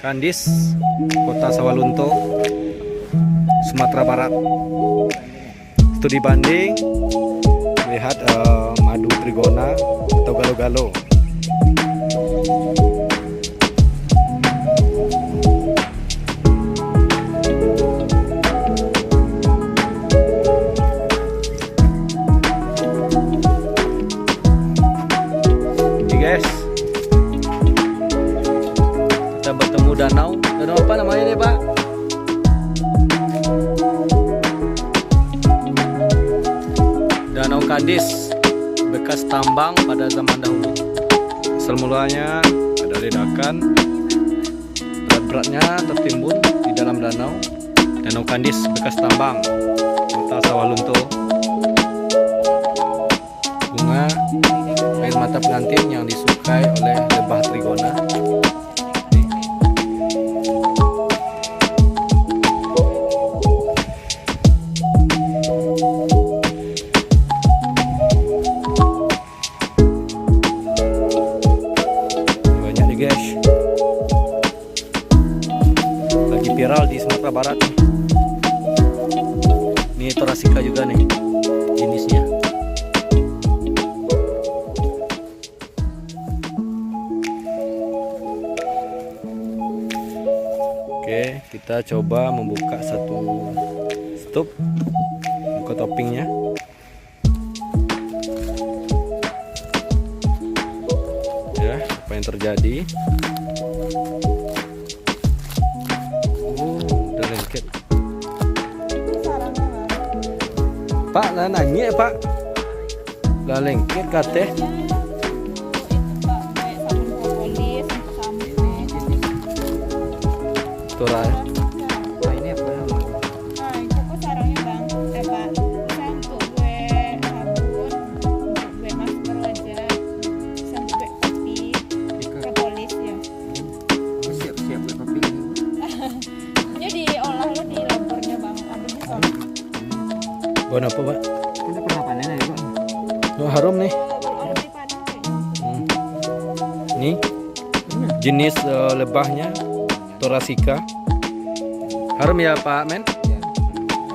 Kandis, Kota Sawalunto, Sumatera Barat. Studi banding lihat madu trigona atau galo-galo. Guys, kita bertemu danau apa namanya nih Pak? Danau Kandis, bekas tambang pada zaman dahulu. Asal mulanya ada ledakan, berat-beratnya tertimbun di dalam danau. Danau Kandis, bekas tambang, Kota Sawalunto. Bunga air mata pengantin yang disukai oleh lebah trigona. Banyak nih guys, lagi viral di Sumatera Barat nih. Ini Thoracea juga nih jenisnya. Oke, kita coba membuka satu stop, buka toppingnya. Ya, apa yang terjadi? Udah lengket. Pak, lah nanya Pak. Lah lengket kateh. Tora. Nah, ini apa namanya? Nah, itu kok sarangnya bang, Pak. Bisa untuk gue sabun, untuk gue masker wajah, bisa untuk gue kopi, propolis ya. Siap-siap buat kopi ini. Jadi diolah lo di labornya bang, ada bukan? Buat apa Pak? Kita pernah panen ya Pak? Oh, harum nih. Orang dipanen kayak Nih jenis lebahnya Thoracea. Harum ya Pak Men? Ya.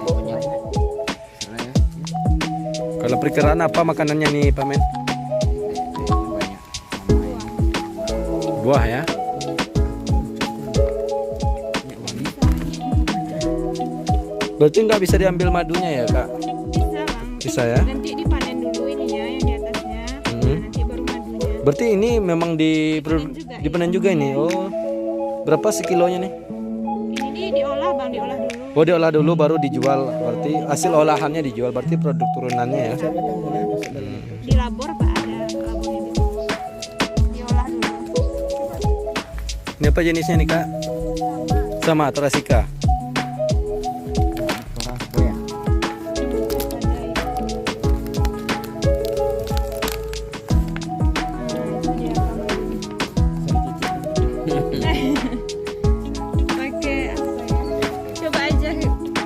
Pokoknya serah ya. Kalau perkiraan apa makanannya nih Pak Men? Banyak. Buah ya. Berarti nggak bisa diambil madunya ya Kak? bisa bang. Bisa ya? Nanti dipanen dulu ininya yang di atasnya, nanti baru madunya. Berarti ini memang dipanen juga ini. Oh, berapa sekilonya nih? Ini diolah bang, diolah dulu. Oh, diolah dulu baru dijual. Berarti hasil olahannya dijual. Berarti produk turunannya ya. Di labor pak ada labornya di situ. Diolah dulu. Ini apa jenisnya nih Kak? Sama Thoracea. Orang ya. Pakai apa ya? Coba aja ini yang udah.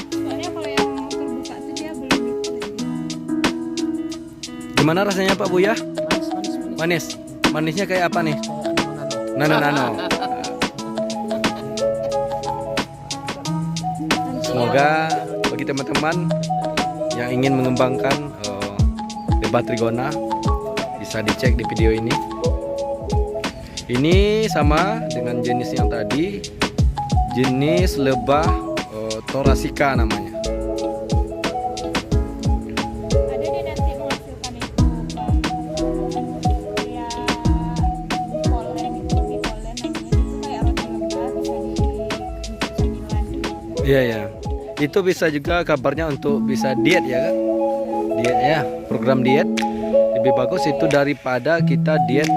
Soalnya kalau yang terbuka tuh dia belum itu lagi. Gimana rasanya Pak Buya? Manis. Manisnya kayak apa nih? Nano. Semoga bagi teman-teman yang ingin mengembangkan lebah trigona bisa dicek di video ini. Ini sama dengan jenis yang tadi, jenis lebah Thoracea namanya. Ada dia nanti menghasilkan itu Pak. Kayak polen itu, di polen namanya itu kayak roti lebah bisa cemilan. Iya ya. Itu bisa juga kabarnya untuk bisa diet ya Kak? Diet ya, program diet. Lebih bagus itu daripada kita diet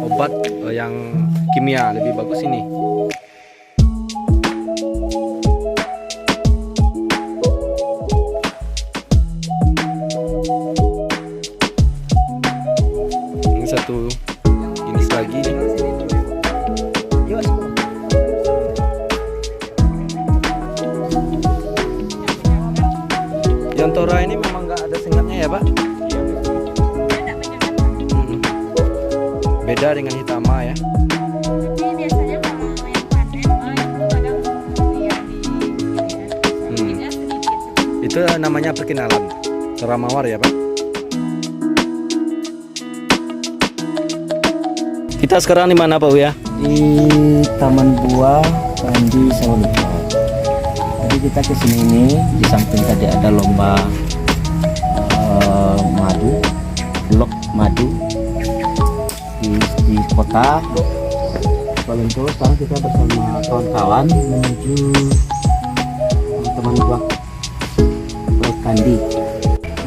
obat yang kimia. Lebih bagus ini. Ini satu jenis lagi. beda dengan Hitama ya. Tapi biasanya kalau yang panen itu kadang ya ya sedikit. Itu namanya perkenalan cara mawar ya Pak. Kita sekarang di mana Pak Uya? Di Taman Buah Candi Sawalunto. Jadi kita ke sini ini di samping tadi ada lomba madu, blok madu di kota Sawalunto. Sekarang kita bersama kawan-kawan menuju Taman Buah Candi.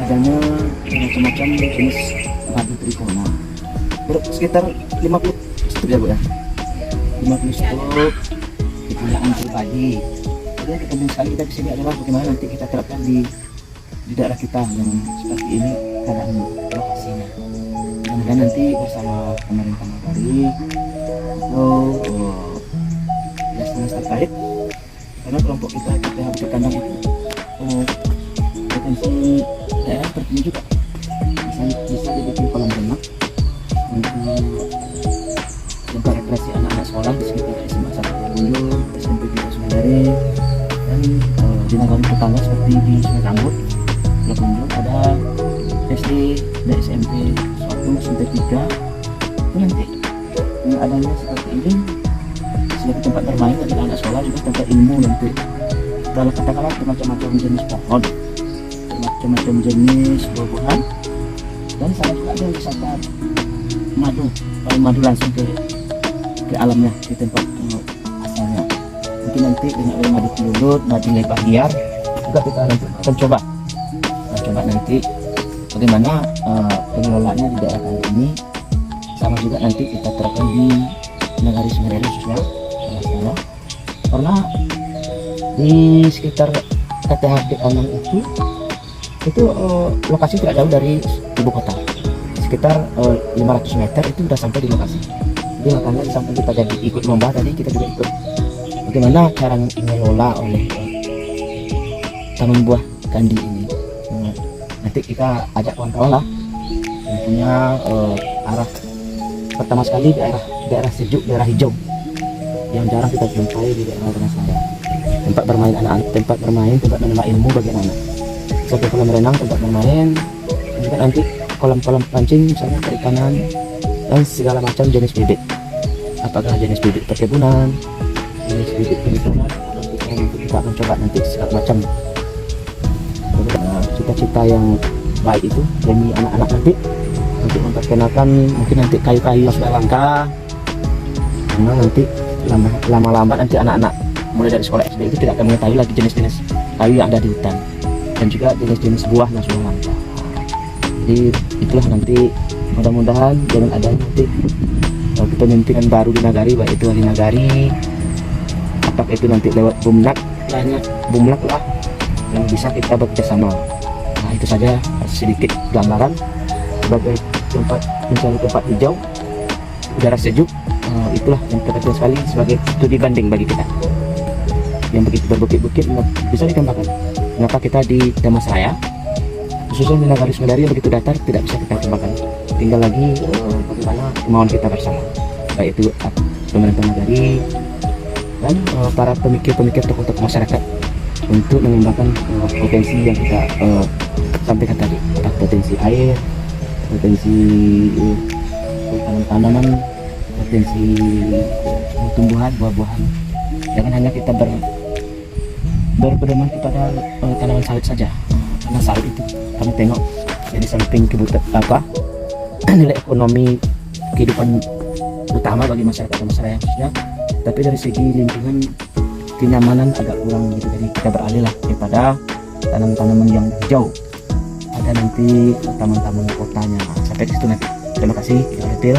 Adanya macam-macam jenis madu trikona. Sekitar 50 stok ya Bu ya. 50 stok kepunyaan pribadi. Jadi yang penting sekali kita kesini adalah bagaimana nanti kita terapkan di daerah kita yang seperti ini keadaan lokasinya. Mudah-mudahan nanti bersama pemerintah Nagari atau dinas terkait, karena kelompok kita harus kandang itu potensi daerah seperti ini juga bisa dibikin kolam renang untuk tempat rekreasi anak-anak sekolah di sekitar SMA 1 Bulu, SMP 2 Sumedari, dan di negara tetangga seperti di Sungai Rambut, Pulau Kunjung ada SD dan SMP 1 sampai 3. Itu nanti dengan adanya seperti ini sebagai tempat bermain bagi anak sekolah, juga tempat ilmu nanti. Kalau katakanlah bermacam-macam jenis pohon, bermacam-macam jenis buah-buahan, dan sama juga ada wisata madu, madu langsung ke alamnya di tempat asalnya. Mungkin nanti dengan ada madu kelulut, madu lebah liar juga kita akan coba nanti bagaimana pengelolaannya di daerah kali ini. Sama juga nanti kita terapkan di Nagari Sumedari khususnya sama karena di sekitar KTHD Anang itu lokasi tidak jauh dari ibu kota, sekitar 500 meter itu sudah sampai di lokasi. Jadi makanya di samping kita jadi ikut lomba tadi, kita juga ikut bagaimana cara mengelola oleh Taman Buah Candi ini. Nanti kita ajak kawan-kawan lah yang punya arah pertama sekali daerah sejuk, daerah hijau yang jarang kita jumpai di daerah saya. Tempat bermain anak-anak, tempat menimba ilmu bagi anak-anak. Seperti kolam renang, tempat bermain, dan juga nanti kolam-kolam pancing misalnya perikanan dan segala macam jenis bibit. Apakah jenis bibit perkebunan, jenis bibit perikanan, kita akan coba nanti segala macam. Cita-cita yang baik itu demi anak-anak nanti untuk memperkenalkan mungkin nanti kayu-kayu yang sudah langka, karena nanti lama-lama nanti anak-anak mulai dari sekolah SD itu tidak akan mengetahui lagi jenis-jenis kayu yang ada di hutan dan juga jenis-jenis buah yang sudah langka. Jadi itulah nanti mudah-mudahan dengan adanya nanti kepemimpinan baru di Nagari, baik itu di Nagari, apakah itu nanti lewat Bumlak lah yang bisa kita bekerjasama. Nah itu saja sedikit gambaran sebagai tempat, misalnya tempat hijau, udara sejuk, itulah yang penting sekali sebagai studi banding bagi kita. Yang begitu berbukit-bukit bisa ditambahkan. Kenapa kita di Damastraya, khususnya di Nagari Sumedari yang begitu datar tidak bisa kita tambahkan. Tinggal lagi bagaimana kemauan kita bersama, baik itu pemerintah Nagari dan para pemikir-pemikir tokoh-tokoh masyarakat untuk mengembangkan potensi yang kita sampaikan tadi, potensi air, potensi tanaman-tanaman, potensi tumbuhan, buah-buahan. Jangan hanya kita berpedoman kepada tanaman sawit saja, karena sawit itu kami tengok jadi samping kebutuhan nilai ekonomi kehidupan utama bagi masyarakat Damastraya khususnya, tapi dari segi lingkungan kenyamanan agak kurang gitu. Jadi kita beralih lah daripada tanam-tanaman yang hijau, ada nanti taman-taman kotanya. Sampai di situ nanti. Terima kasih, detail.